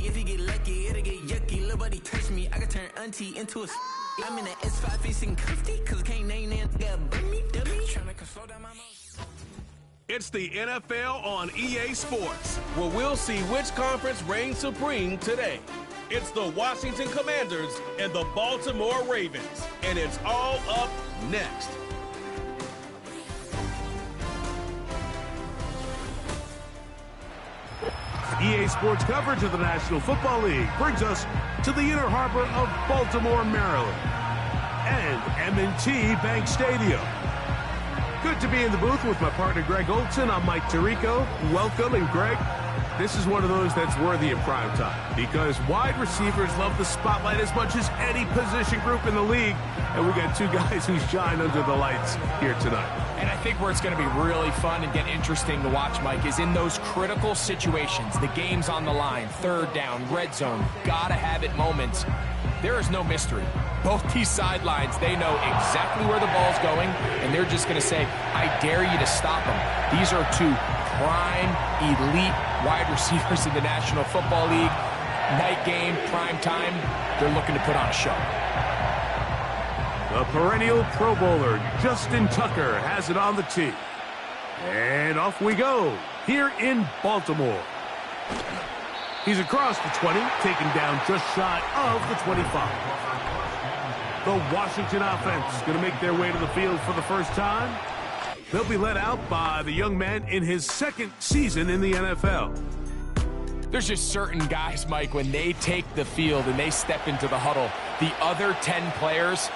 If you get lucky, it'll get yucky. Little buddy touch me, I can turn auntie into a. I'm in the S5 facing comfy, cause I can't name that. Dummy. Tryna slow down my mouth. It's the NFL on EA Sports, where we'll see which conference reigns supreme today. It's the Washington Commanders and the Baltimore Ravens, and it's all up next. EA Sports coverage of the National Football League brings us to the inner harbor of Baltimore, Maryland, and M&T Bank Stadium. Good to be in the booth with my partner Greg Olson. I'm Mike Tirico. Welcome, and Greg, this is one of those that's worthy of prime time because wide receivers love the spotlight as much as any position group in the league, and we got two guys who shine under the lights here tonight. And I think where it's going to be really fun and get interesting to watch, Mike, is in those critical situations. The game's on the line, third down, red zone, gotta have it moments. There is no mystery. Both these sidelines, they know exactly where the ball's going, and they're just going to say, I dare you to stop them. These are two prime, elite wide receivers in the National Football League. Night game, prime time, they're looking to put on a show. The perennial Pro Bowler, Justin Tucker, has it on the tee. And off we go, here in Baltimore. He's across the 20, taken down just shy of the 25. The Washington offense going to make their way to the field for the first time. They'll be led out by the young man in his second season in the NFL. There's just certain guys, Mike, when they take the field and they step into the huddle, the other 10 players,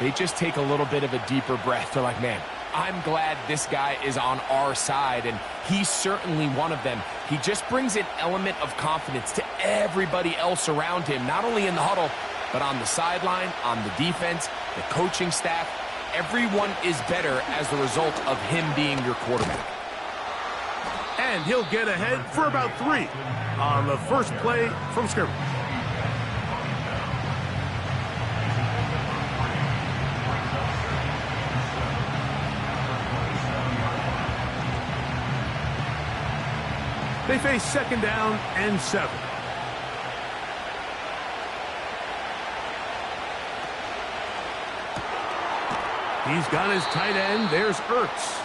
they just take a little bit of a deeper breath. They're like, man, I'm glad this guy is on our side, and he's certainly one of them. He just brings an element of confidence to everybody else around him, not only in the huddle, but on the sideline, on the defense, the coaching staff. Everyone is better as the result of him being your quarterback. And he'll get ahead for about 3 on the first play from scrimmage. They face second down and 7. He's got his tight end. There's Ertz.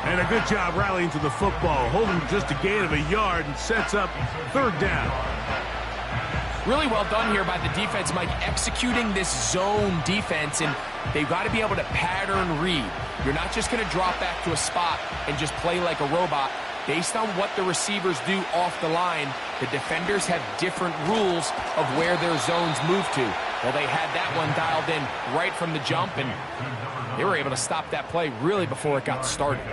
And a good job rallying to the football, holding just a gain of a yard and sets up third down. Really well done here by the defense, Mike, executing this zone defense, and they've got to be able to pattern read. You're not just going to drop back to a spot and just play like a robot. Based on what the receivers do off the line, the defenders have different rules of where their zones move to. Well, they had that one dialed in right from the jump, and they were able to stop that play really before it got started.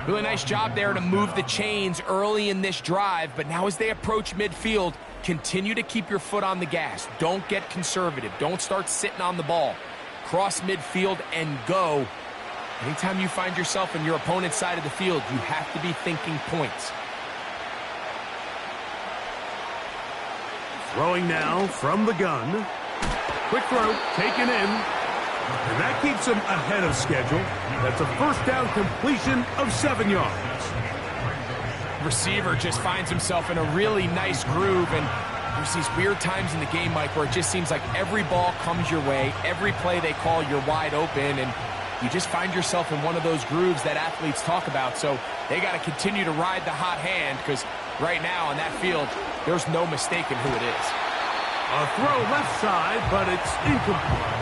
Really nice job there to move the chains early in this drive, but now as they approach midfield, continue to keep your foot on the gas. Don't get conservative. Don't start sitting on the ball. Cross midfield and go. Anytime you find yourself on your opponent's side of the field, you have to be thinking points. Throwing now from the gun. Quick throw, taken in. And that keeps him ahead of schedule. That's a first down completion of 7 yards. Receiver just finds himself in a really nice groove, and there's these weird times in the game, Mike, where it just seems like every ball comes your way, every play they call, you're wide open, and you just find yourself in one of those grooves that athletes talk about. So they got to continue to ride the hot hand, because right now on that field, there's no mistaking who it is. A throw left side, but it's incomplete.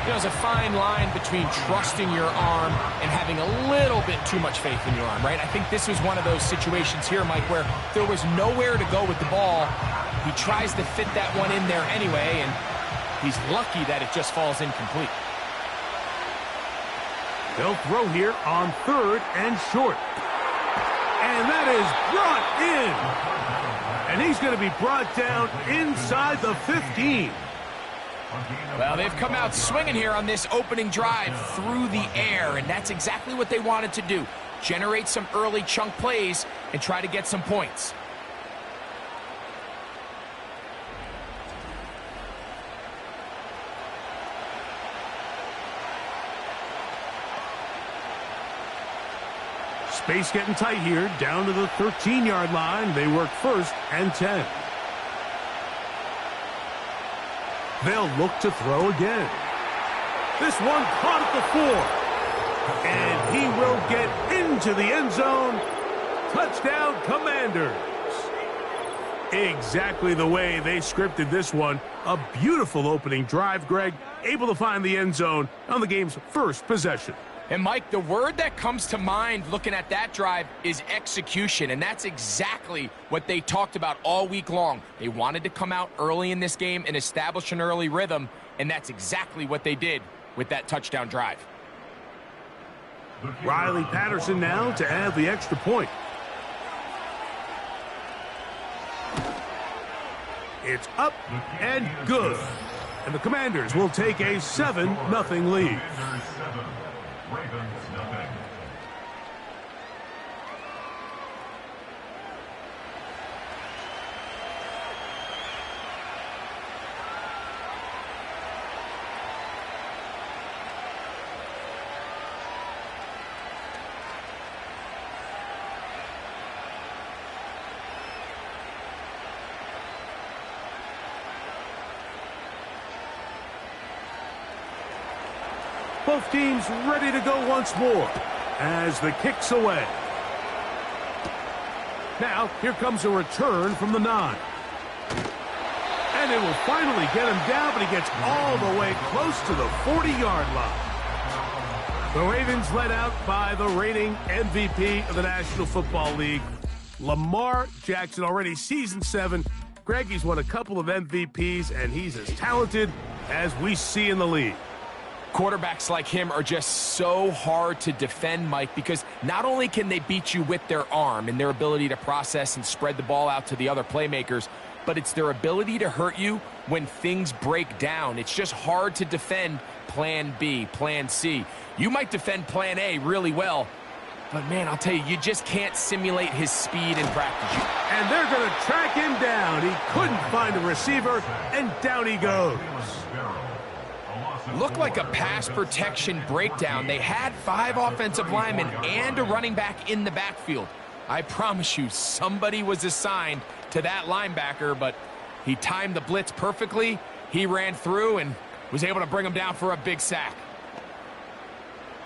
You know, there's a fine line between trusting your arm and having a little bit too much faith in your arm, right? I think this was one of those situations here, Mike, where there was nowhere to go with the ball. He tries to fit that one in there anyway, and he's lucky that it just falls incomplete. They'll throw here on third and short. And that is brought in. And he's going to be brought down inside the 15. Well, they've come out swinging here on this opening drive through the air, and that's exactly what they wanted to do. Generate some early chunk plays and try to get some points. Space getting tight here, down to the 13-yard line. They work 1st and 10. They'll look to throw again. This one caught at the 4. And he will get into the end zone. Touchdown, Commanders. Exactly the way they scripted this one. A beautiful opening drive, Greg. Able to find the end zone on the game's first possession. And, Mike, the word that comes to mind looking at that drive is execution, and that's exactly what they talked about all week long. They wanted to come out early in this game and establish an early rhythm, and that's exactly what they did with that touchdown drive. Riley Patterson now to add the extra point. It's up and good. And the Commanders will take a 7-0 lead. Both teams ready to go once more as the kick's away. Now, here comes a return from the 9. And it will finally get him down, but he gets all the way close to the 40-yard line. The Ravens led out by the reigning MVP of the National Football League, Lamar Jackson, already season 7. Greg, he's won a couple of MVPs, and he's as talented as we see in the league. Quarterbacks like him are just so hard to defend, Mike, because not only can they beat you with their arm and their ability to process and spread the ball out to the other playmakers, but it's their ability to hurt you when things break down. It's just hard to defend plan B, plan C. You might defend plan A really well, but man, I'll tell you, you just can't simulate his speed in practice. And they're going to track him down. He couldn't find a receiver, and down he goes. Looked like a pass protection breakdown. They had 5 offensive linemen and a running back in the backfield. I promise you, somebody was assigned to that linebacker, but he timed the blitz perfectly. He ran through and was able to bring him down for a big sack.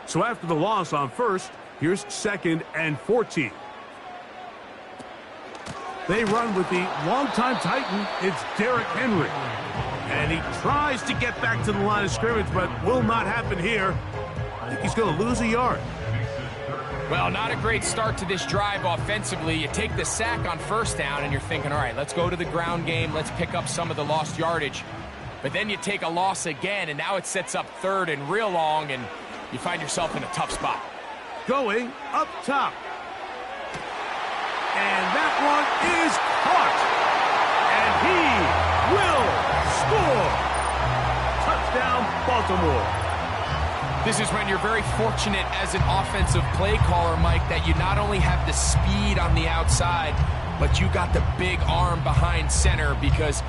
So after the loss on 1st, here's 2nd and 14. They run with the longtime Titan. It's Derrick Henry. And he tries to get back to the line of scrimmage, but will not happen here. I think he's going to lose a yard. Well, not a great start to this drive offensively. You take the sack on 1st down, and you're thinking, all right, let's go to the ground game. Let's pick up some of the lost yardage. But then you take a loss again, and now it sets up 3rd and real long, and you find yourself in a tough spot. Going up top. And that one is caught. And he will score. Touchdown, Baltimore. This is when you're very fortunate as an offensive play caller, Mike, that you not only have the speed on the outside, but you got the big arm behind center, because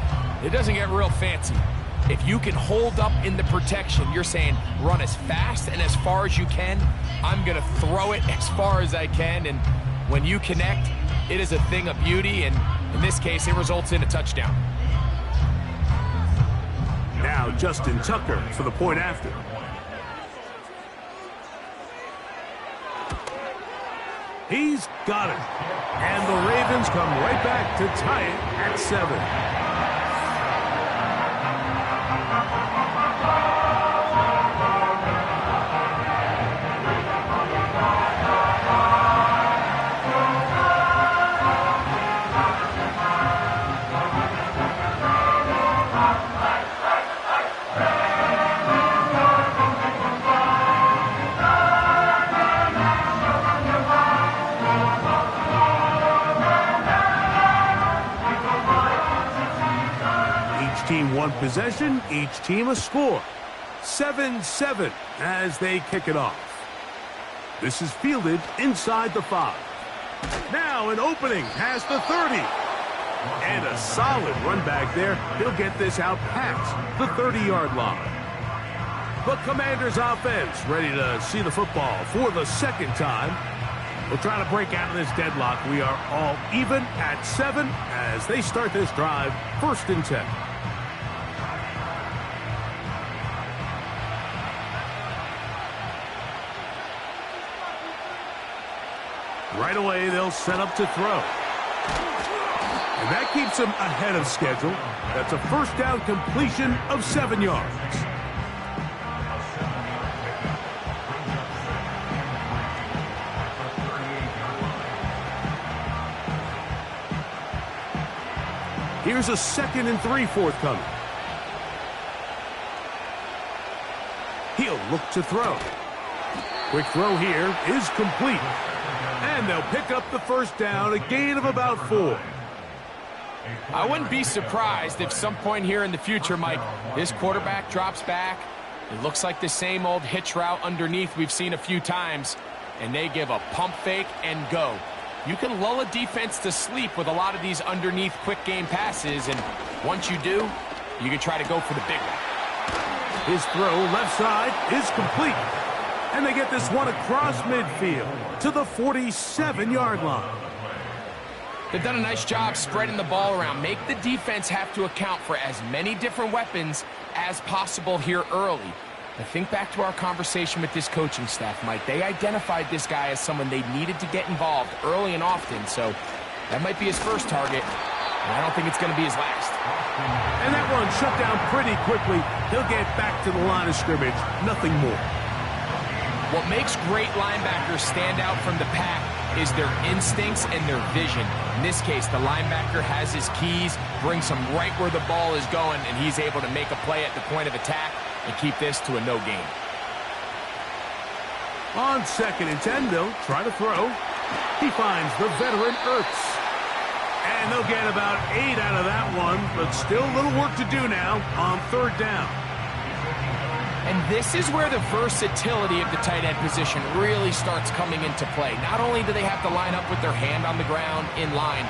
it doesn't get real fancy. If you can hold up in the protection, you're saying run as fast and as far as you can. I'm going to throw it as far as I can, and when you connect, it is a thing of beauty, and in this case, it results in a touchdown. Now Justin Tucker for the point after. He's got it. And the Ravens come right back to tie it at 7. Team one possession, each team a score. 7-7 as they kick it off. This is fielded inside the 5. Now an opening past the 30. And a solid run back there. He'll get this out past the 30-yard line. The Commanders offense ready to see the football for the 2nd time. We'll try to break out of this deadlock. We are all even at 7 as they start this drive, 1st and 10. Right away, they'll set up to throw. And that keeps them ahead of schedule. That's a 1st down completion of 7 yards. Here's a 2nd and 3 forthcoming. He'll look to throw. Quick throw here is complete. And they'll pick up the 1st down, a gain of about 4. I wouldn't be surprised if some point here in the future, Mike, this quarterback drops back. It looks like the same old hitch route underneath we've seen a few times, and they give a pump fake and go. You can lull a defense to sleep with a lot of these underneath quick game passes, and once you do, you can try to go for the big one. His throw left side is complete. And they get this one across midfield to the 47-yard line. They've done a nice job spreading the ball around. Make the defense have to account for as many different weapons as possible here early. But think back to our conversation with this coaching staff, Mike. They identified this guy as someone they needed to get involved early and often. So that might be his first target, and I don't think it's going to be his last. And that one shut down pretty quickly. He'll get back to the line of scrimmage. Nothing more. What makes great linebackers stand out from the pack is their instincts and their vision. In this case, the linebacker has his keys, brings him right where the ball is going, and he's able to make a play at the point of attack and keep this to a no gain. On 2nd and 10, they'll try to throw. He finds the veteran Ertz. And they'll get about 8 out of that one, but still a little work to do now on 3rd down. And this is where the versatility of the tight end position really starts coming into play. Not only do they have to line up with their hand on the ground in line,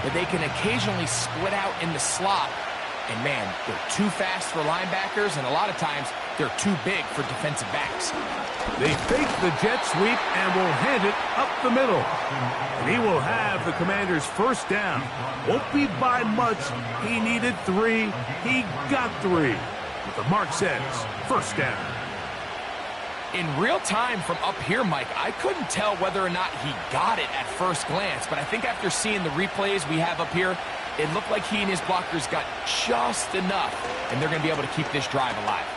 but they can occasionally split out in the slot. And man, they're too fast for linebackers, and a lot of times they're too big for defensive backs. They fake the jet sweep and will hand it up the middle. And he will have the Commanders' 1st down. Won't be by much. He needed 3. He got 3. The mark says 1st down. In real time from up here, Mike, I couldn't tell whether or not he got it at first glance, but I think after seeing the replays we have up here, it looked like he and his blockers got just enough, and they're going to be able to keep this drive alive.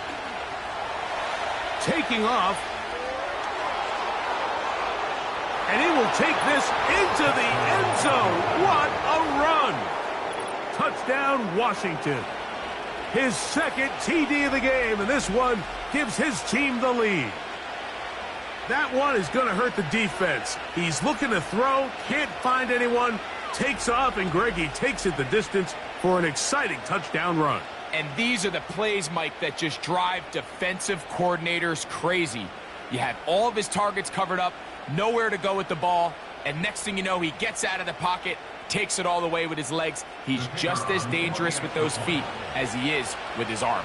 Taking off. And he will take this into the end zone. What a run! Touchdown, Washington. His 2nd TD of the game, and this one gives his team the lead. That one is going to hurt the defense. He's looking to throw, can't find anyone, takes off, and Greggy takes it the distance for an exciting touchdown run. And these are the plays, Mike, that just drive defensive coordinators crazy. You have all of his targets covered up, nowhere to go with the ball, and next thing you know, he gets out of the pocket, takes it all the way with his legs. He's just as dangerous with those feet as he is with his arm.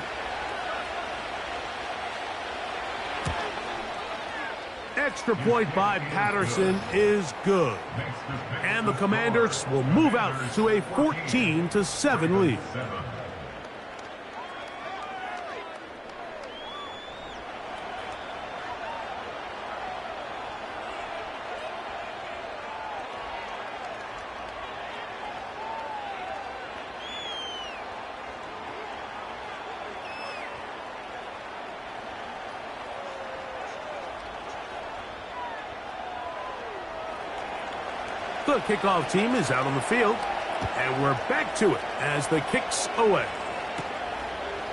Extra point by Patterson is good. And the Commanders will move out to a 14-7 lead. The kickoff team is out on the field, and we're back to it as the kick's away.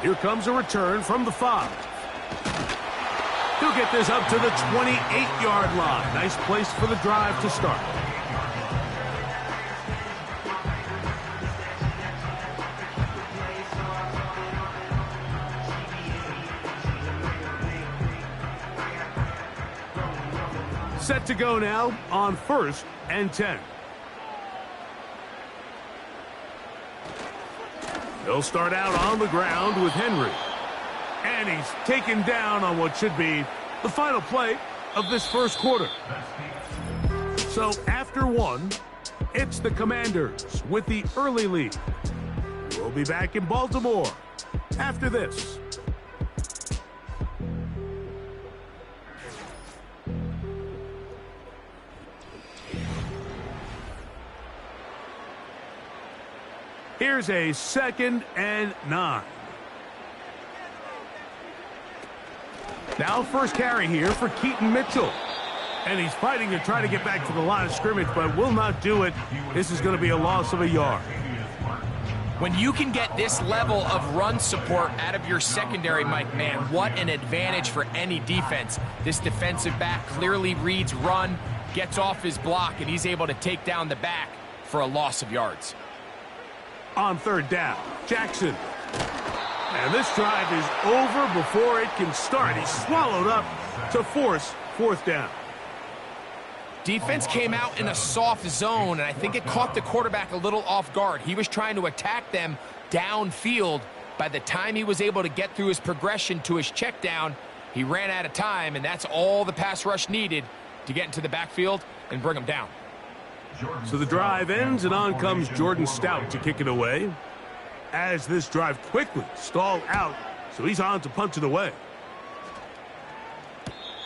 Here comes a return from the 5. He'll get this up to the 28-yard line. Nice place for the drive to start. Set to go now on 1st and 10. They'll start out on the ground with Henry. And he's taken down on what should be the final play of this 1st quarter. So after one, it's the Commanders with the early lead. We'll be back in Baltimore after this. Here's a 2nd and 9. Now first carry here for Keaton Mitchell. And he's fighting to try to get back to the line of scrimmage, but will not do it. This is going to be a loss of a yard. When you can get this level of run support out of your secondary, Mike, man, what an advantage for any defense. This defensive back clearly reads run, gets off his block, and he's able to take down the back for a loss of yards. On 3rd down, Jackson. And this drive is over before it can start. He's swallowed up to force 4th down. Defense came out in a soft zone, and I think it caught the quarterback a little off guard. He was trying to attack them downfield. By the time he was able to get through his progression to his check down, he ran out of time, and that's all the pass rush needed to get into the backfield and bring him down. So the drive ends, and on comes Jordan Stout to kick it away. As this drive quickly stalled out, so he's on to punch it away.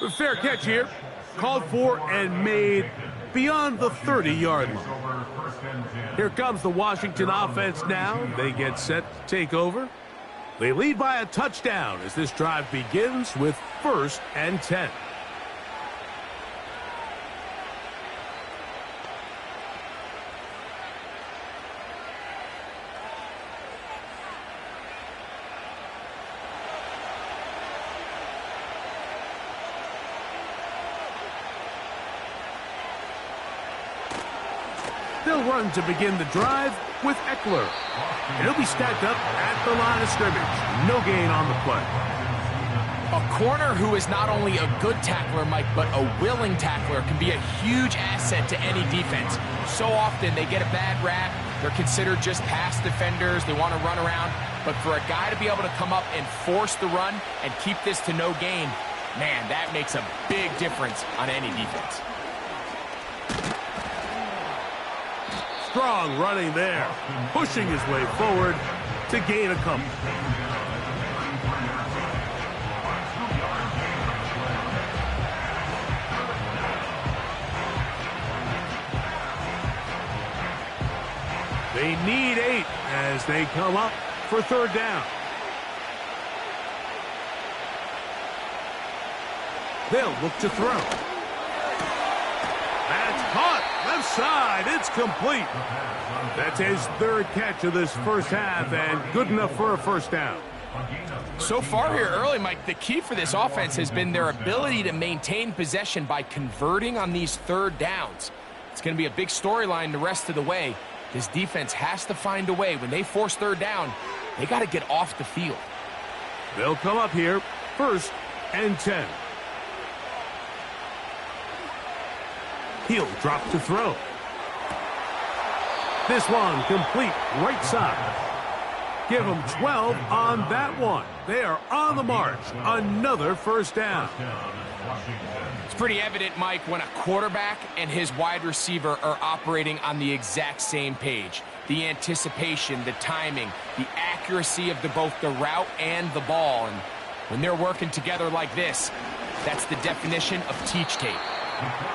A fair catch here. Called for and made beyond the 30-yard line. Here comes the Washington offense now. They get set to take over. They lead by a touchdown as this drive begins with 1st and 10. They'll run to begin the drive with Eckler. And he'll be stacked up at the line of scrimmage. No gain on the play. A corner who is not only a good tackler, Mike, but a willing tackler can be a huge asset to any defense. So often they get a bad rap. They're considered just pass defenders. They want to run around. But for a guy to be able to come up and force the run and keep this to no gain, man, that makes a big difference on any defense. Strong running there, pushing his way forward to gain a couple. They need 8 as they come up for 3rd down. They'll look to throw. That's caught. Left side. It's complete. That's his 3rd catch of this first half and good enough for a 1st down. So far here early, Mike, the key for this offense has been their ability to maintain possession by converting on these 3rd downs. It's going to be a big storyline the rest of the way. This defense has to find a way. When they force 3rd down, they got to get off the field. They'll come up here 1st and 10. He'll drop to throw. This one complete right side. Give them 12 on that one. They are on the march. Another 1st down. It's pretty evident, Mike, when a quarterback and his wide receiver are operating on the exact same page. The anticipation, the timing, the accuracy of both the route and the ball. And when they're working together like this, that's the definition of teach tape.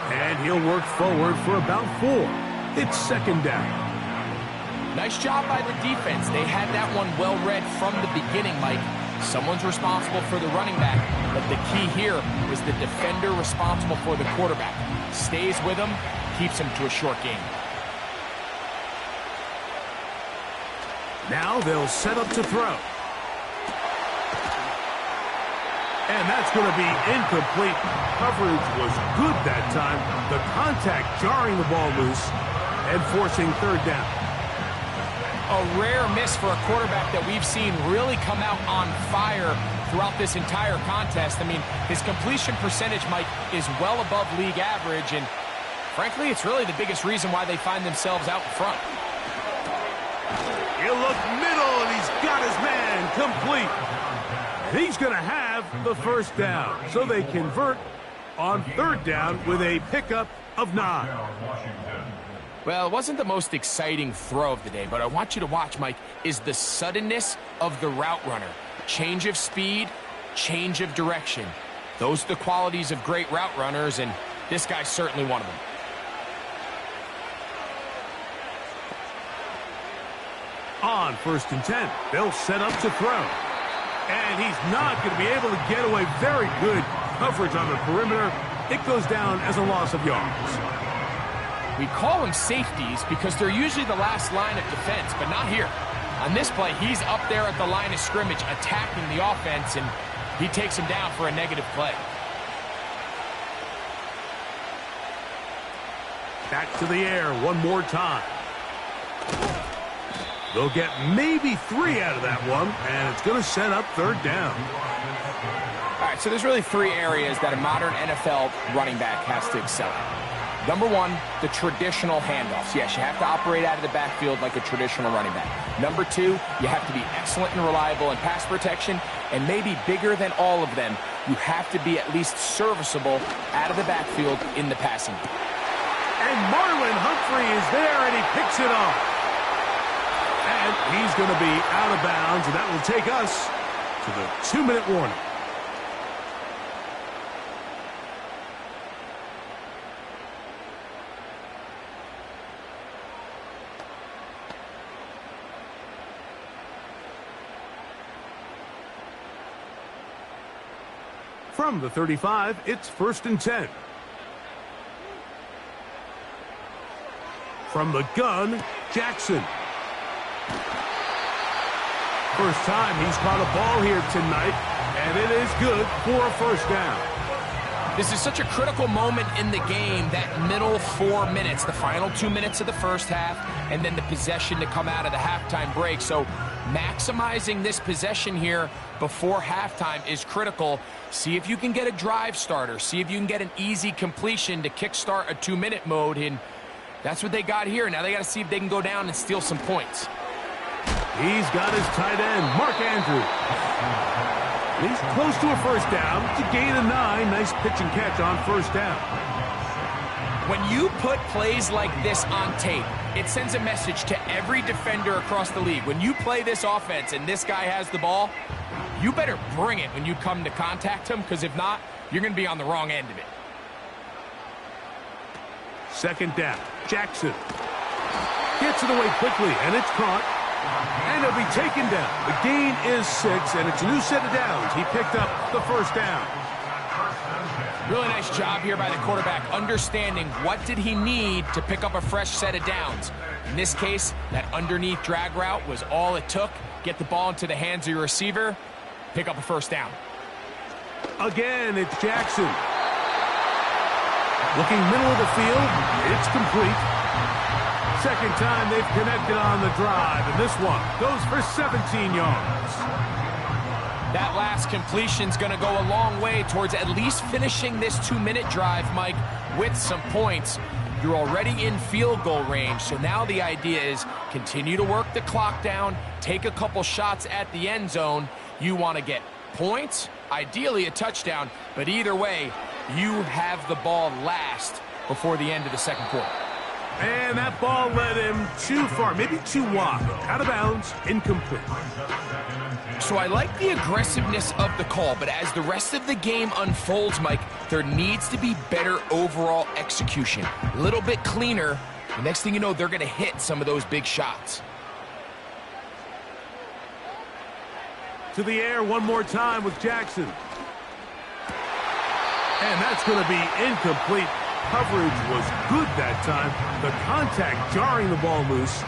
And he'll work forward for about 4. It's 2nd down. Nice job by the defense. They had that one well read from the beginning, Mike. Someone's responsible for the running back, but the key here is the defender responsible for the quarterback. Stays with him, keeps him to a short game. Now they'll set up to throw. And that's going to be incomplete. Coverage was good that time. The contact jarring the ball loose and forcing 3rd down. A rare miss for a quarterback that we've seen really come out on fire throughout this entire contest. I mean, his completion percentage, Mike, is well above league average, and frankly, it's really the biggest reason why they find themselves out in front. He'll look middle, and he's got his man complete. And he's going to have the 1st down. So they convert on 3rd down with a pickup of 9. Well, it wasn't the most exciting throw of the day, but I want you to watch, Mike, is the suddenness of the route runner. Change of speed, change of direction. Those are the qualities of great route runners, and this guy's certainly one of them. On 1st and 10, they'll set up to throw. And he's not going to be able to get away. Very good coverage on the perimeter. It goes down as a loss of yards. We call them safeties because they're usually the last line of defense, but not here. On this play, he's up there at the line of scrimmage attacking the offense, and he takes him down for a negative play. Back to the air one more time. They'll get maybe 3 out of that one, and it's going to set up 3rd down. All right, so there's really 3 areas that a modern NFL running back has to excel at. Number 1, the traditional handoffs. Yes, you have to operate out of the backfield like a traditional running back. Number 2, you have to be excellent and reliable in pass protection, and maybe bigger than all of them, you have to be at least serviceable out of the backfield in the passing game. And Marlon Humphrey is there, and he picks it off. And he's going to be out of bounds, and that will take us to the 2-minute warning. From the 35, it's 1st and 10. From the gun, Jackson. First time he's caught a ball here tonight, and it is good for a 1st down. This is such a critical moment in the game, that middle 4 minutes, the final 2 minutes of the first half, and then the possession to come out of the halftime break. So maximizing this possession here before halftime is critical. See if you can get a drive starter. See if you can get an easy completion to kickstart a 2-minute mode, and that's what they got here. Now they got to see if they can go down and steal some points. He's got his tight end, Mark Andrews. He's close to a 1st down. It's a gain of 9. Nice pitch and catch on 1st down. When you put plays like this on tape, it sends a message to every defender across the league. When you play this offense and this guy has the ball, you better bring it when you come to contact him, because if not, you're going to be on the wrong end of it. 2nd down, Jackson. Gets it away quickly, and it's caught. And it'll be taken down. The gain is 6, and it's a new set of downs. He picked up the 1st down. Really nice job here by the quarterback, understanding what did he need to pick up a fresh set of downs. In this case, that underneath drag route was all it took. Get the ball into the hands of your receiver, pick up a 1st down. Again, it's Jackson. Looking middle of the field, it's complete. 2nd time they've connected on the drive, and this one goes for 17 yards. That last completion's going to go a long way towards at least finishing this 2-minute drive, Mike, with some points. You're already in field goal range, so now the idea is continue to work the clock down, take a couple shots at the end zone. You want to get points, ideally a touchdown, but either way, you have the ball last before the end of the 2nd quarter. And that ball led him too far, maybe too wide. Out of bounds, incomplete. So I like the aggressiveness of the call, but as the rest of the game unfolds, Mike, there needs to be better overall execution. A little bit cleaner. The next thing you know, they're going to hit some of those big shots. To the air one more time with Jackson. And that's going to be incomplete. Coverage was good that time. The contact jarring the ball loose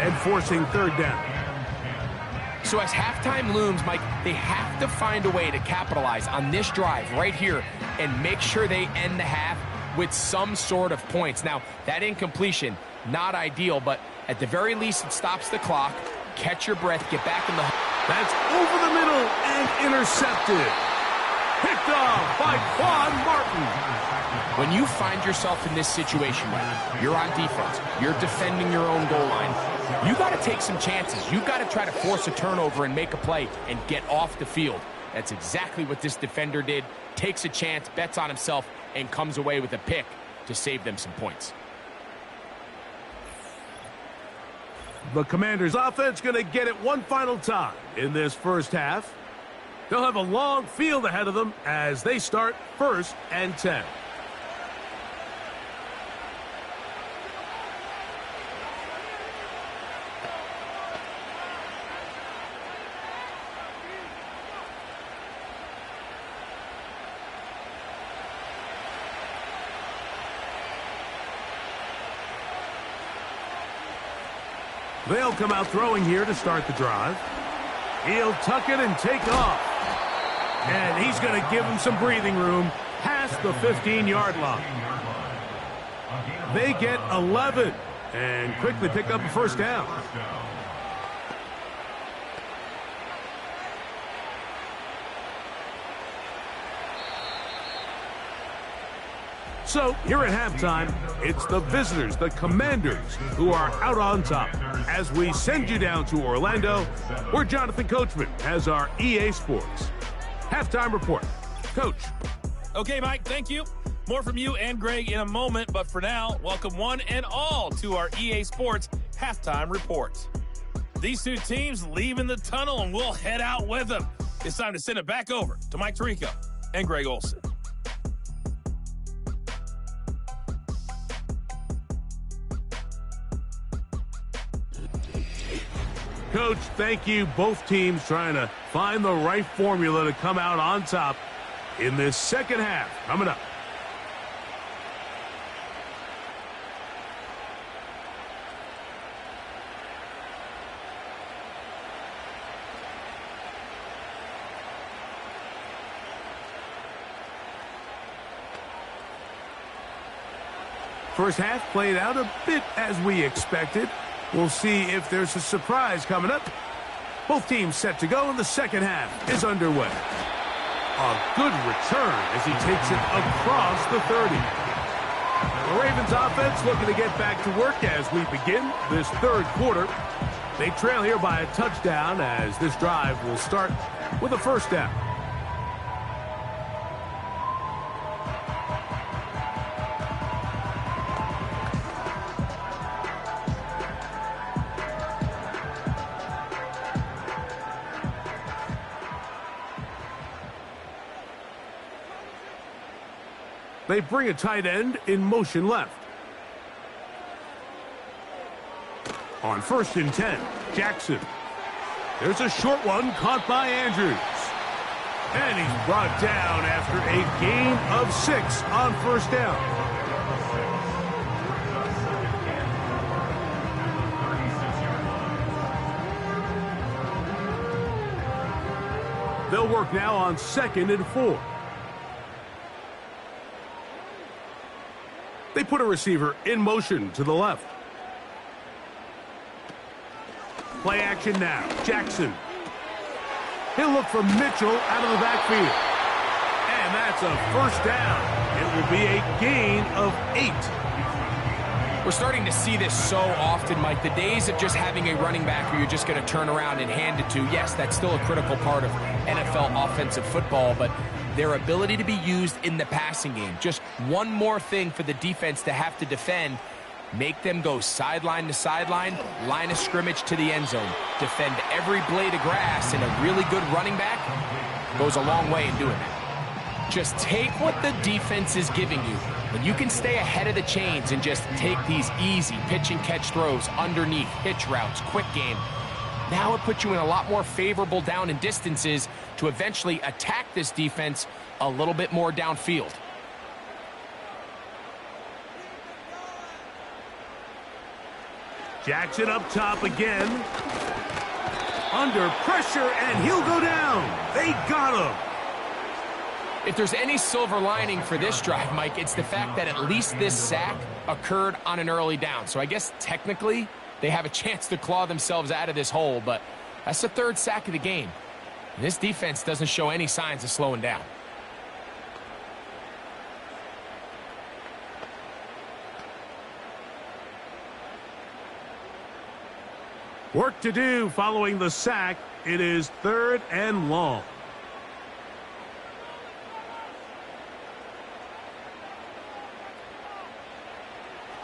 and forcing 3rd down. So as halftime looms, Mike, they have to find a way to capitalize on this drive right here and make sure they end the half with some sort of points. Now, that incompletion, not ideal, but at the very least, it stops the clock. Catch your breath, get back in the... That's over the middle and intercepted. Picked off by Quan Martin. When you find yourself in this situation, Mike, you're on defense, you're defending your own goal line, you got to take some chances. You got to try to force a turnover and make a play and get off the field. That's exactly what this defender did. Takes a chance, bets on himself, and comes away with a pick. to save them some points. The Commanders' offense going to get it one final time in this first half. They'll have a long field ahead of them as they start 1st and 10. They'll come out throwing here to start the drive. He'll tuck it and take off. And he's going to give him some breathing room past the 15-yard line. They get 11 and quickly pick up a first down. So, here at halftime, it's the visitors, the Commanders, who are out on top. As we send you down to Orlando, where Jonathan Coachman has our EA Sports halftime report. Coach. Okay, Mike, thank you. More from you and Greg in a moment, but for now, welcome one and all to our EA Sports halftime report. These two teams leaving the tunnel, and we'll head out with them. It's time to send it back over to Mike Tirico and Greg Olson. Coach, thank you. Both teams trying to find the right formula to come out on top in this second half. Coming up. First half played out a bit as we expected. We'll see if there's a surprise coming up. Both teams set to go, and the second half is underway. A good return as he takes it across the 30. The Ravens offense looking to get back to work as we begin this third quarter. They trail here by a touchdown as this drive will start with a first down. They bring a tight end in motion left. On 1st and 10, Jackson. There's a short one caught by Andrews. And he's brought down after a gain of 6 on first down. They'll work now on 2nd and 4. They put a receiver in motion to the left. Play action now. Jackson. He'll look for Mitchell out of the backfield. And that's a first down. It will be a gain of 8. We're starting to see this so often, Mike. The days of just having a running back where you're just going to turn around and hand it to, yes, that's still a critical part of NFL offensive football, but their ability to be used in the passing game. Just one more thing for the defense to have to defend. Make them go sideline to sideline, line of scrimmage to the end zone. Defend every blade of grass, and a really good running back goes a long way in doing that. Just take what the defense is giving you. When you can stay ahead of the chains and just take these easy pitch and catch throws underneath, hitch routes, quick game, now it puts you in a lot more favorable down and distances to eventually attack this defense a little bit more downfield. Jackson up top again. Under pressure, and he'll go down. They got him. If there's any silver lining for this drive, Mike, it's the fact that at least this sack occurred on an early down. So I guess technically they have a chance to claw themselves out of this hole, but that's the 3rd sack of the game. And this defense doesn't show any signs of slowing down. Work to do following the sack. It is 3rd and long.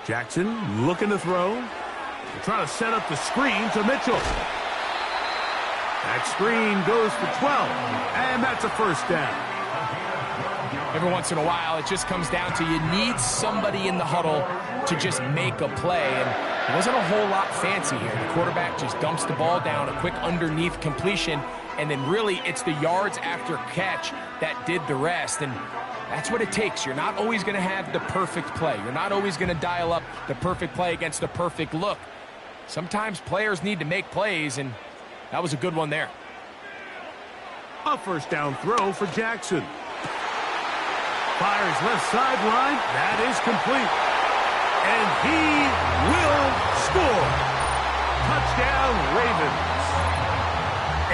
Jackson looking to throw. They're trying to set up the screen to Mitchell. That screen goes for 12, and that's a first down. Every once in a while, it just comes down to you need somebody in the huddle to just make a play, and it wasn't a whole lot fancy here. The quarterback just dumps the ball down, a quick underneath completion, and then really it's the yards after catch that did the rest, and that's what it takes. You're not always going to have the perfect play. You're not always going to dial up the perfect play against the perfect look. Sometimes players need to make plays, and that was a good one there. A first down throw for Jackson. Fires left sideline. That is complete. And he will score. Touchdown, Ravens.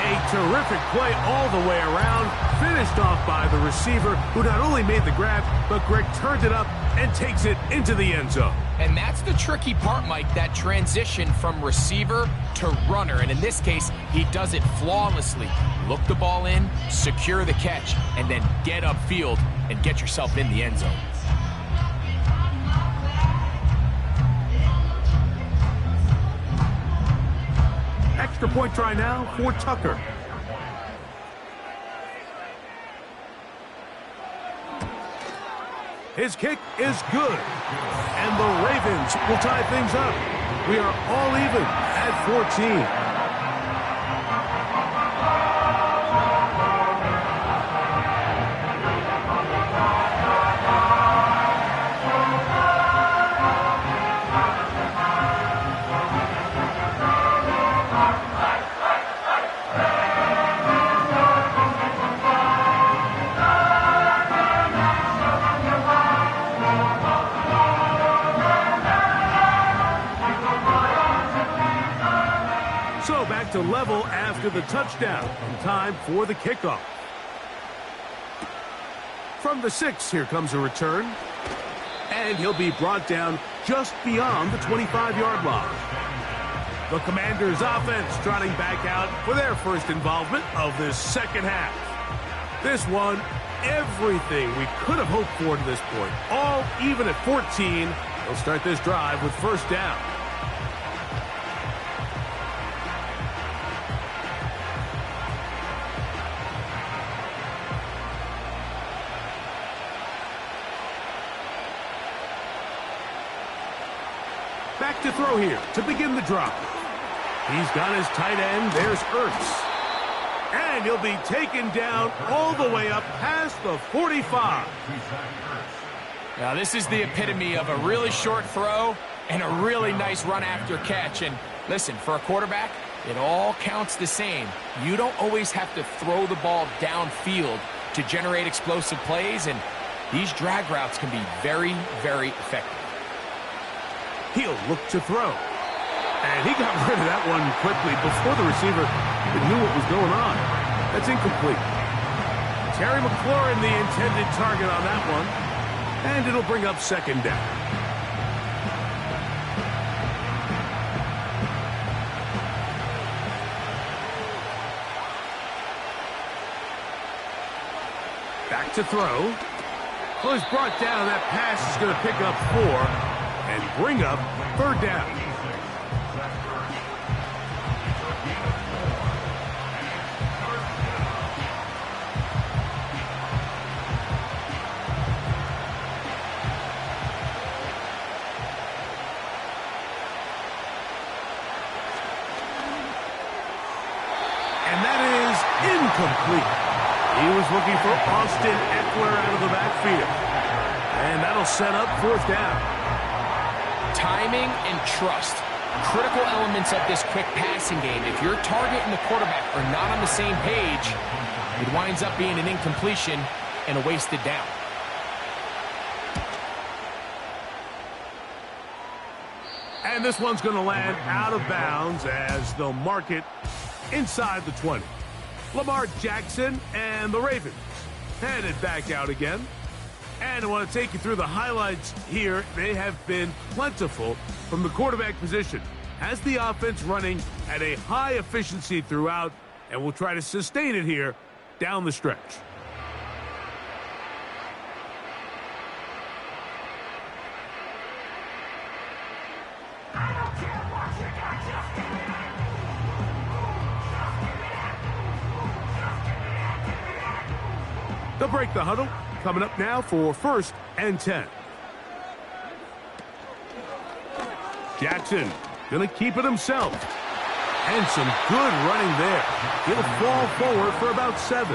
A terrific play all the way around. Finished off by the receiver, who not only made the grab, but Greg turned it up and takes it into the end zone. And that's the tricky part, Mike, that transition from receiver to runner. And in this case, he does it flawlessly. Look the ball in, secure the catch, and then get upfield and get yourself in the end zone. Extra point try now for Tucker. His kick is good. And the Ravens will tie things up. We are all even at 14. To level after the touchdown, and time for the kickoff. From the 6, here comes a return, and he'll be brought down just beyond the 25-yard line. The Commanders' offense trotting back out for their first involvement of this second half. This one, everything we could have hoped for to this point, all even at 14. They'll start this drive with first down. Back to throw here to begin the drop. He's got his tight end. There's Ertz. And he'll be taken down all the way up past the 45. Now, this is the epitome of a really short throw and a really nice run after catch. And listen, for a quarterback, it all counts the same. You don't always have to throw the ball downfield to generate explosive plays, and these drag routes can be very, very effective. He'll look to throw. And he got rid of that one quickly before the receiver even knew what was going on. That's incomplete. Terry McLaurin, the intended target on that one. And it'll bring up second down. Back to throw. Well, he's brought down. That pass is going to pick up 4. And bring up third down. And that is incomplete. He was looking for Austin Eckler out of the backfield. And that'll set up fourth down. Timing and trust, critical elements of this quick passing game. If your target and the quarterback are not on the same page, it winds up being an incompletion and a wasted down. And this one's going to land out of bounds as they'll mark it inside the 20. Lamar Jackson and the Ravens headed back out again. And I want to take you through the highlights here. They have been plentiful from the quarterback position. Has the offense running at a high efficiency throughout, and we'll try to sustain it here down the stretch. They'll break the huddle. Coming up now for 1st and 10. Jackson going to keep it himself. And some good running there. He'll fall forward for about 7.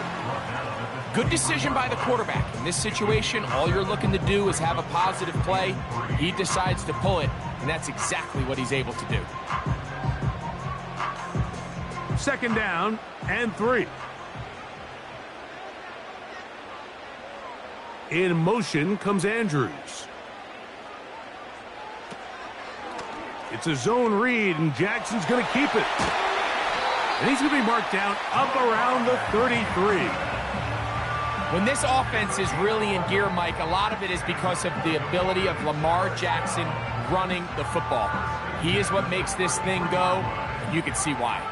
Good decision by the quarterback. In this situation, all you're looking to do is have a positive play. He decides to pull it, and that's exactly what he's able to do. 2nd down and 3. In motion comes Andrews. It's a zone read, and Jackson's going to keep it. And he's going to be marked down up around the 33. When this offense is really in gear, Mike, a lot of it is because of the ability of Lamar Jackson running the football. He is what makes this thing go, and you can see why.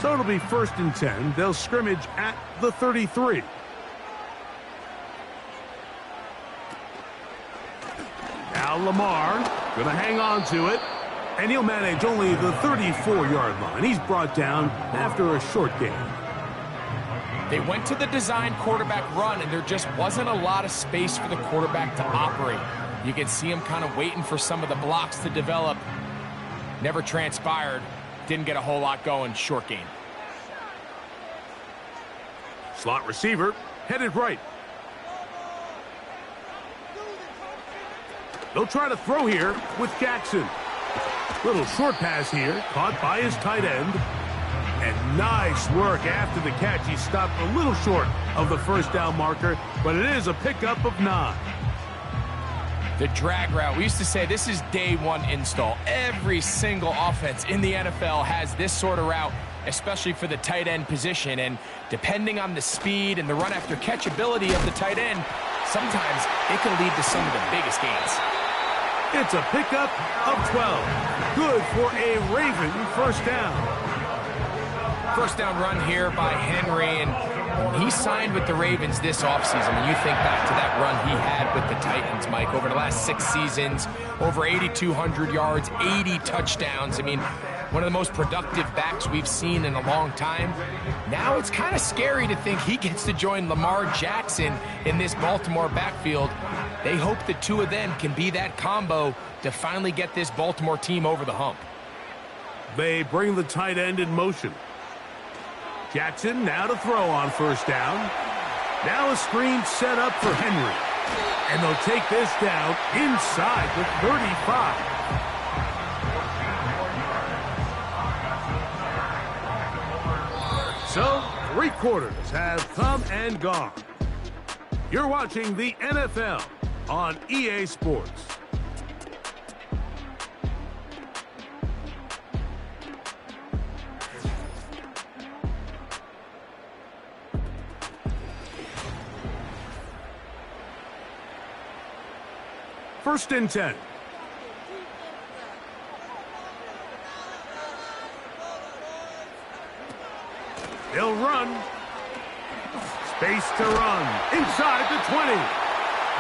So it'll be 1st and 10. They'll scrimmage at the 33. Now Lamar going to hang on to it, and he'll manage only the 34-yard line. He's brought down after a short gain. They went to the design quarterback run, and there just wasn't a lot of space for the quarterback to operate. You can see him kind of waiting for some of the blocks to develop. Never transpired. Didn't get a whole lot going. Short gain. Slot receiver headed right. They'll try to throw here with Jackson. Little short pass here, caught by his tight end. And nice work after the catch. He stopped a little short of the 1st down marker, but it is a pickup of 9. The drag route. We used to say this is day 1 install. Every single offense in the NFL has this sort of route, especially for the tight end position. And depending on the speed and the run after catch ability of the tight end, sometimes it can lead to some of the biggest gains. It's a pickup of 12. Good for a Raven 1st down. 1st down run here by Henry, and he signed with the Ravens this offseason. When you think back to that run he had with the Titans, Mike, over the last 6 seasons, over 8,200 yards, 80 touchdowns. I mean, one of the most productive backs we've seen in a long time. Now it's kind of scary to think he gets to join Lamar Jackson in this Baltimore backfield. They hope the two of them can be that combo to finally get this Baltimore team over the hump. They bring the tight end in motion. Jackson now to throw on 1st down. Now a screen set up for Henry. And they'll take this down inside the 35. So, 3 quarters have come and gone. You're watching the NFL on EA Sports. First and 10. They'll run. Space to run. Inside the 20.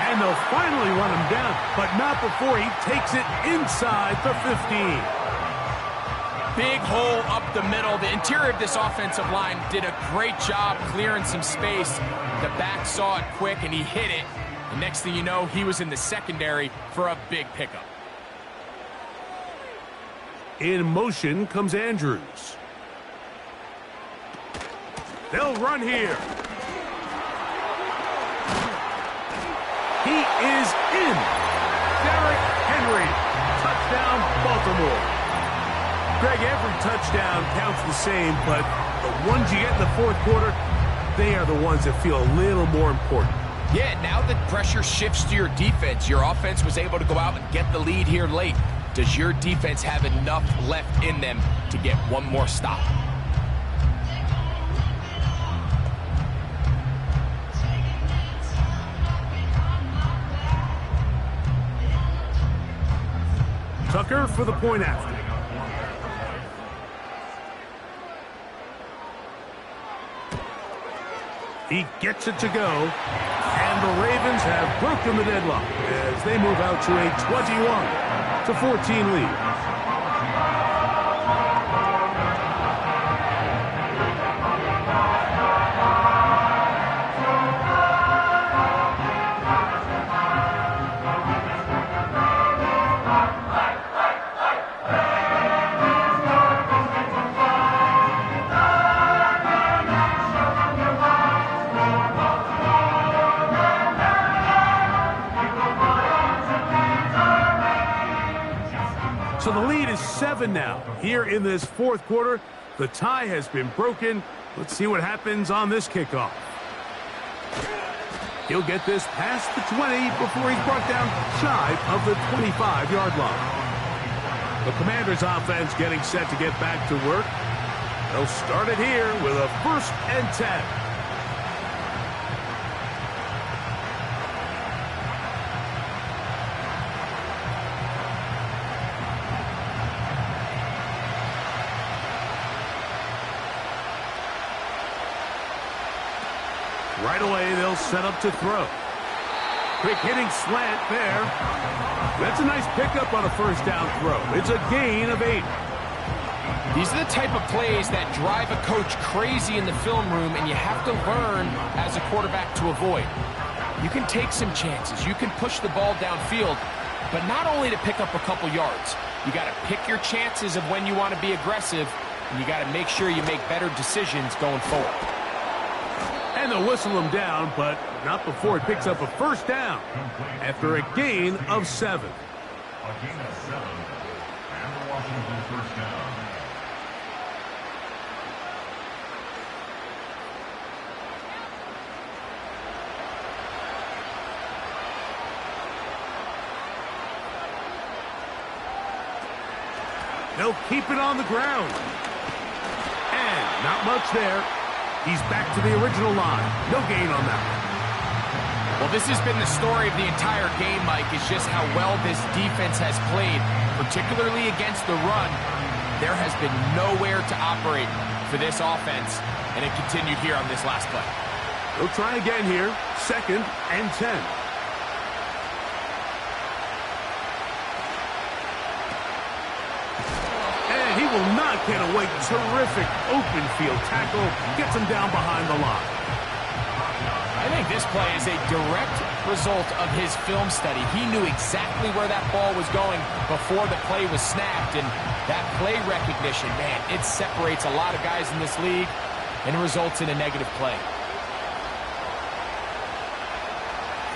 And they'll finally run him down, but not before he takes it inside the 15. Big hole up the middle. The interior of this offensive line did a great job clearing some space. The back saw it quick, and he hit it. The next thing you know, he was in the secondary for a big pickup. In motion comes Andrews. They'll run here. He is in. Derrick Henry. Touchdown, Baltimore. Greg, every touchdown counts the same, but the ones you get in the 4th quarter, they are the ones that feel a little more important. Yeah, now the pressure shifts to your defense. Your offense was able to go out and get the lead here late. Does your defense have enough left in them to get one more stop? Tucker for the point after. He gets it to go, and the Ravens have broken the deadlock as they move out to a 21-14 lead. lead is 7 now. Here in this fourth quarter, the tie has been broken. Let's see what happens on this kickoff. He'll get this past the 20 before he's brought down shy of the 25-yard line. The Commanders' offense getting set to get back to work. They'll start it here with a 1st and 10. Right away, they'll set up to throw. Quick hitting slant there. That's a nice pickup on a 1st down throw. It's a gain of 8. These are the type of plays that drive a coach crazy in the film room, and you have to learn as a quarterback to avoid. You can take some chances. You can push the ball downfield, but not only to pick up a couple yards. You got to pick your chances of when you want to be aggressive, and you got to make sure you make better decisions going forward. And they'll whistle him down, but not before he picks up a 1st down after a gain of 7. A gain of 7, and the Washington 1st down. They'll keep it on the ground. And not much there. He's back to the original line. No gain on that one. Well, this has been the story of the entire game, Mike, is just how well this defense has played, particularly against the run. There has been nowhere to operate for this offense, and it continued here on this last play. They'll try again here. 2nd and 10. He will not get away. Terrific open field tackle. Gets him down behind the line. I think this play is a direct result of his film study. He knew exactly where that ball was going before the play was snapped, and that play recognition, man, it separates a lot of guys in this league and results in a negative play.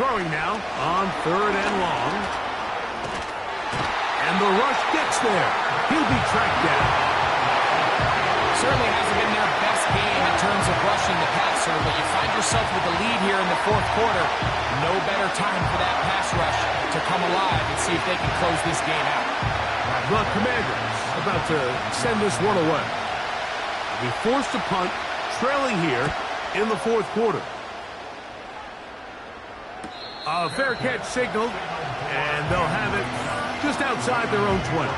Throwing now on 3rd and long. And the rush gets there. He'll be tracked down. Certainly hasn't been their best game in terms of rushing the passer, but you find yourself with the lead here in the 4th quarter. No better time for that pass rush to come alive and see if they can close this game out. The Commanders about to send this one away. They'll be forced to punt, trailing here in the 4th quarter. A fair catch signaled, and they'll have it just outside their own 20.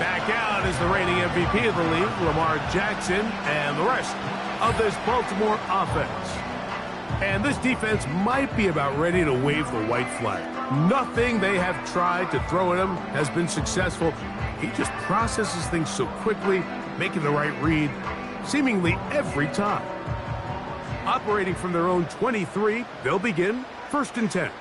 Back out is the reigning MVP of the league, Lamar Jackson, and the rest of this Baltimore offense. And this defense might be about ready to wave the white flag. Nothing they have tried to throw at him has been successful. He just processes things so quickly, making the right read, seemingly every time. Operating from their own 23, they'll begin 1st and 10.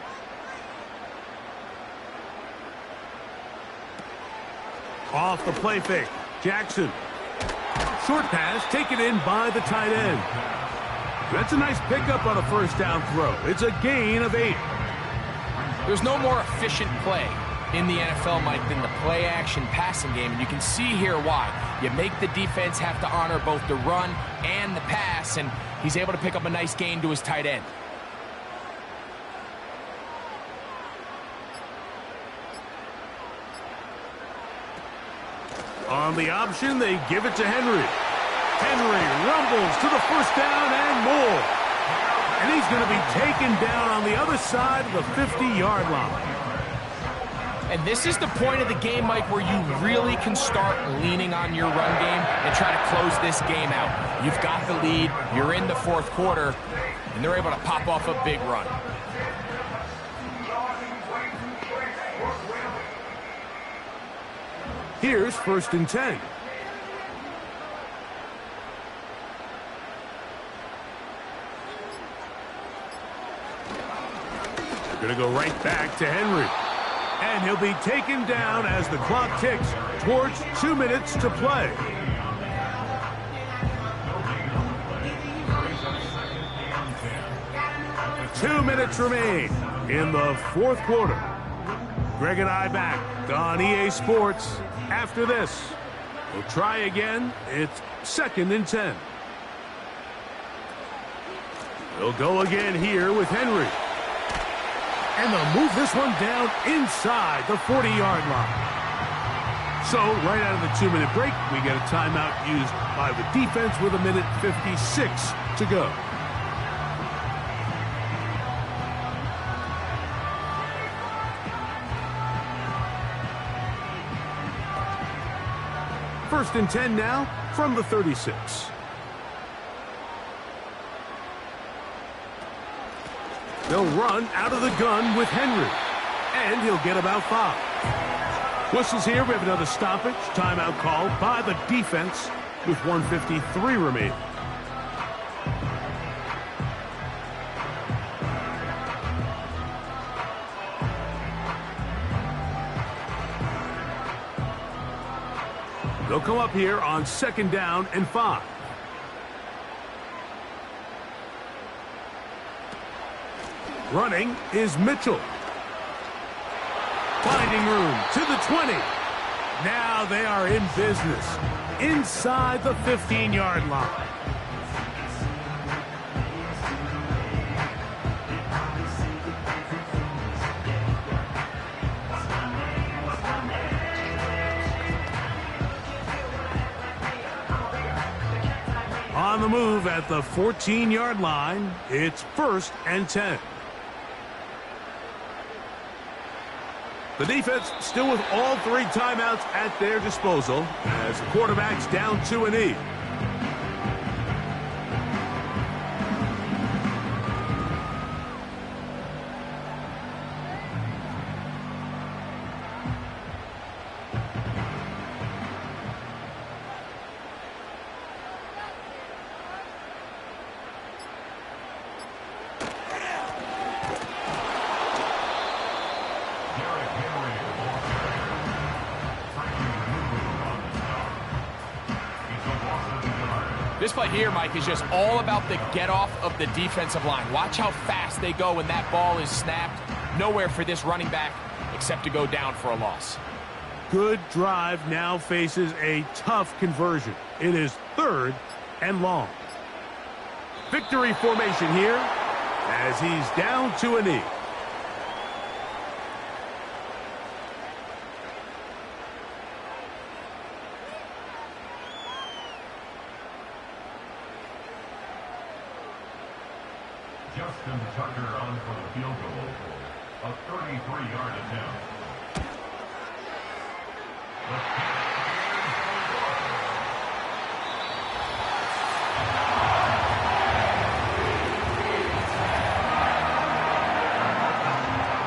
Off the play fake. Jackson. Short pass taken in by the tight end. That's a nice pickup on a 1st down throw. It's a gain of 8. There's no more efficient play in the NFL, Mike, than the play-action passing game, and you can see here why. You make the defense have to honor both the run and the pass, and he's able to pick up a nice gain to his tight end. On the option, they give it to Henry. Henry rumbles to the 1st down and more. And he's going to be taken down on the other side of the 50-yard line. And this is the point of the game, Mike, where you really can start leaning on your run game and try to close this game out. You've got the lead, you're in the 4th quarter, and they're able to pop off a big run. Here's 1st and 10. They're going to go right back to Henry. And he'll be taken down as the clock ticks towards 2 minutes to play. Two minutes remain in the 4th quarter. Greg and I back on EA Sports after this. We'll try again. It's 2nd and 10. They'll go again here with Henry. And they'll move this one down inside the 40-yard line. So, right out of the 2-minute break, we get a timeout used by the defense with 1:56 to go. First and 10 now from the 36. They'll run out of the gun with Henry, and he'll get about 5. Whistles here. We have another stoppage. Timeout called by the defense with 1:53 remaining. They'll come up here on 2nd down and 5. Running is Mitchell. Finding room to the 20. Now they are in business inside the 15-yard line. On the move at the 14-yard line, it's 1st and 10. The defense still with all 3 timeouts at their disposal as the quarterback's down to a knee. This play here, Mike, is just all about the get-off of the defensive line. Watch how fast they go when that ball is snapped. Nowhere for this running back except to go down for a loss. Good drive now faces a tough conversion. It is 3rd and long. Victory formation here as he's down to a knee. Justin Tucker on for the field goal. A 33-yard attempt.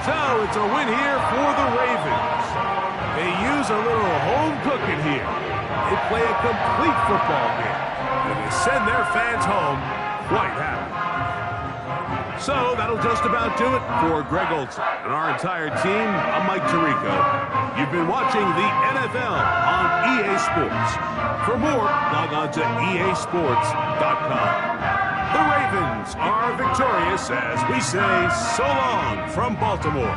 So it's a win here for the Ravens. They use a little home cooking here. They play a complete football game, and they send their fans home quite happy. So that'll just about do it for Greg Olson and our entire team. I'm Mike Tirico. You've been watching the NFL on EA Sports. For more, log on to easports.com. The Ravens are victorious as we say so long from Baltimore.